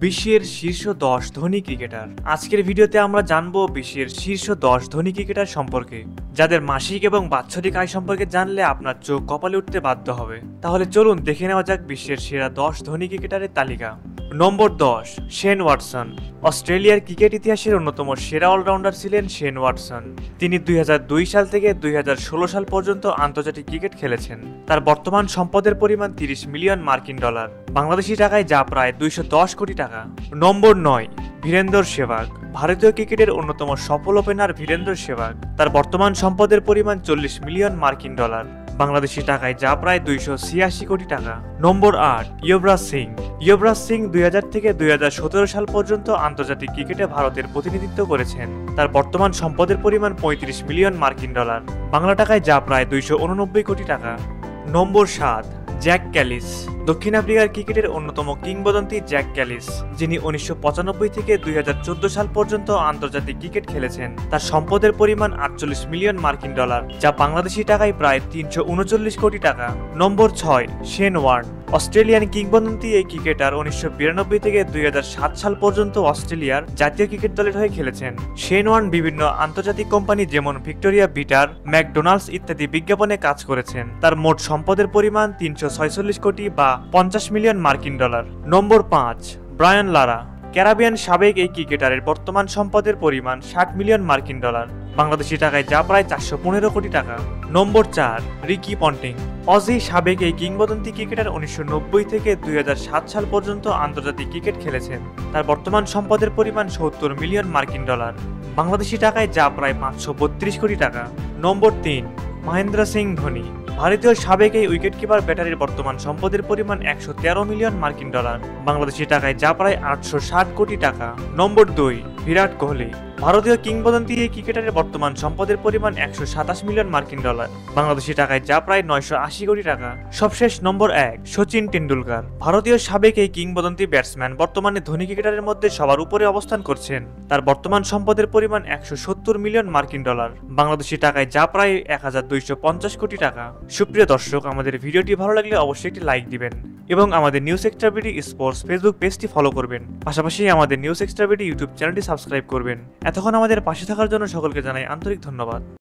বিশ্বের শীর্ষ 10 ধনী ক্রিকেটার। আজকের ভিডিওতে আমরা জানবো বিশ্বের শীর্ষ 10 ধনী ক্রিকেটার সম্পর্কে, যাদের মাসিক এবং বাৎসরিক আয় সম্পর্কে জানলে আপনার চোখ কপালে উঠতে বাধ্য হবে। তাহলে চলুন দেখে নেওয়া যাক বিশ্বের সেরা 10 ধনী ক্রিকেটারের তালিকা। নম্বর 10, শেন ওয়াটসন। অস্ট্রেলিয়ার ক্রিকেট ইতিহাসের অন্যতম সেরা অলরাউন্ডার ছিলেন শেন ওয়াটসন। তিনি 2002 সাল থেকে 2016 সাল পর্যন্ত আন্তর্জাতিক ক্রিকেট খেলেছেন। তার বর্তমান সম্পদের পরিমাণ 30 মিলিয়ন মার্কিন ডলার, বাংলাদেশি টাকায় যা প্রায় 210 কোটি টাকা। নম্বর 9, বীরেন্দর সেহবাগ। ভারতীয় ক্রিকেটের অন্যতম সফল ওপেনার বীরেন্দর সেহবাগ। তার বর্তমান সম্পদের পরিমাণ 40 মিলিয়ন মার্কিন ডলার, বাংলাদেশি টাকায় যা প্রায় 286 কোটি টাকা। নম্বর 8, যুবরাজ সিং। যুবরাজ সিং 2000 থেকে 2017 সাল পর্যন্ত আন্তর্জাতিক ক্রিকেটে ভারতের প্রতিনিধিত্ব করেছেন। তার বর্তমান সম্পদের পরিমাণ 35 মিলিয়ন মার্কিন ডলার, বাংলা টাকায় যা প্রায় 289 কোটি টাকা। নম্বর 7, জ্যাক ক্যালিস। দক্ষিণ আফ্রিকার ক্রিকেটের অন্যতম কিংবদন্তি জ্যাক ক্যালিস, যিনি 1995 থেকে 2014 সাল পর্যন্ত আন্তর্জাতিক ক্রিকেট খেলেছেন। তার সম্পদের পরিমাণ 48 মিলিয়ন মার্কিন ডলার, যা বাংলাদেশি টাকায় প্রায় 339 কোটি টাকা। নম্বর 6, শেন ওয়ার্ন। অস্ট্রেলিয়ান কিংবদন্তি এই ক্রিকেটার 1992 থেকে 2007 সাল পর্যন্ত অস্ট্রেলিয়ার জাতীয় ক্রিকেট দলের হয়ে খেলেছেন। শেন ওয়ার্ন বিভিন্ন আন্তর্জাতিক কোম্পানি যেমন ভিক্টোরিয়া বিটার, ম্যাকডোনাল্ডস ইত্যাদি বিজ্ঞাপনে কাজ করেছেন। তার মোট সম্পদের পরিমাণ 346 কোটি বা 50 মিলিয়ন মার্কিন ডলার। নম্বর 5, ব্রায়ান লারা। ক্যারিবিয়ান সাবেক এই ক্রিকেটারের বর্তমান সম্পদের পরিমাণ 60 মিলিয়ন মার্কিন ডলার, বাংলাদেশি টাকায় যা প্রায় 415 কোটি টাকা। নম্বর 4, রিকি পন্টিং। অজি সাবেক এই কিংবদন্তি ক্রিকেটার 1990 থেকে 2007 সাল পর্যন্ত আন্তর্জাতিক ক্রিকেট খেলেছেন। তার বর্তমান সম্পদের পরিমাণ 70 মিলিয়ন মার্কিন ডলার, বাংলাদেশি টাকায় যা প্রায় 532 কোটি টাকা। নম্বর 3, মহেন্দ্র সিং ধোনি। ভারতীয় সাবেক এই উইকেটকিপার ব্যাটারির বর্তমান সম্পদের পরিমাণ 113 মিলিয়ন মার্কিন ডলার, বাংলাদেশি টাকায় যা প্রায় 860 কোটি টাকা। নম্বর 2, বিরাট কোহলি। ভারতীয় কিংবদন্তি এই ক্রিকেটারের বর্তমান সম্পদের পরিমাণ 127 মিলিয়ন মার্কিন ডলার, বাংলাদেশি টাকায় যা প্রায় 980 কোটি টাকা। সবশেষ নম্বর 1, সচিন টেন্ডুলকার। ভারতীয় সাবেক এই কিংবদন্তি ব্যাটসম্যান বর্তমানে ধনী ক্রিকেটারের মধ্যে সবার উপরে অবস্থান করছেন। তার বর্তমান সম্পদের পরিমাণ 170 মিলিয়ন মার্কিন ডলার, বাংলাদেশি টাকায় যা প্রায় 1250 কোটি টাকা। সুপ্রিয় দর্শক, আমাদের ভিডিওটি ভালো লাগলে অবশ্যই একটি লাইক দিবেন এবং আমাদের news extra BD sports Facebook পেজটি ফলো করবেন। পাশাপাশি আমাদের নিউজ এক্সট্রা বিডি ইউটিউব চ্যানেলটি সাবস্ক্রাইব করবেন। এতক্ষণ আমাদের পাশে থাকার জন্য সকলকে জানাই আন্তরিক ধন্যবাদ।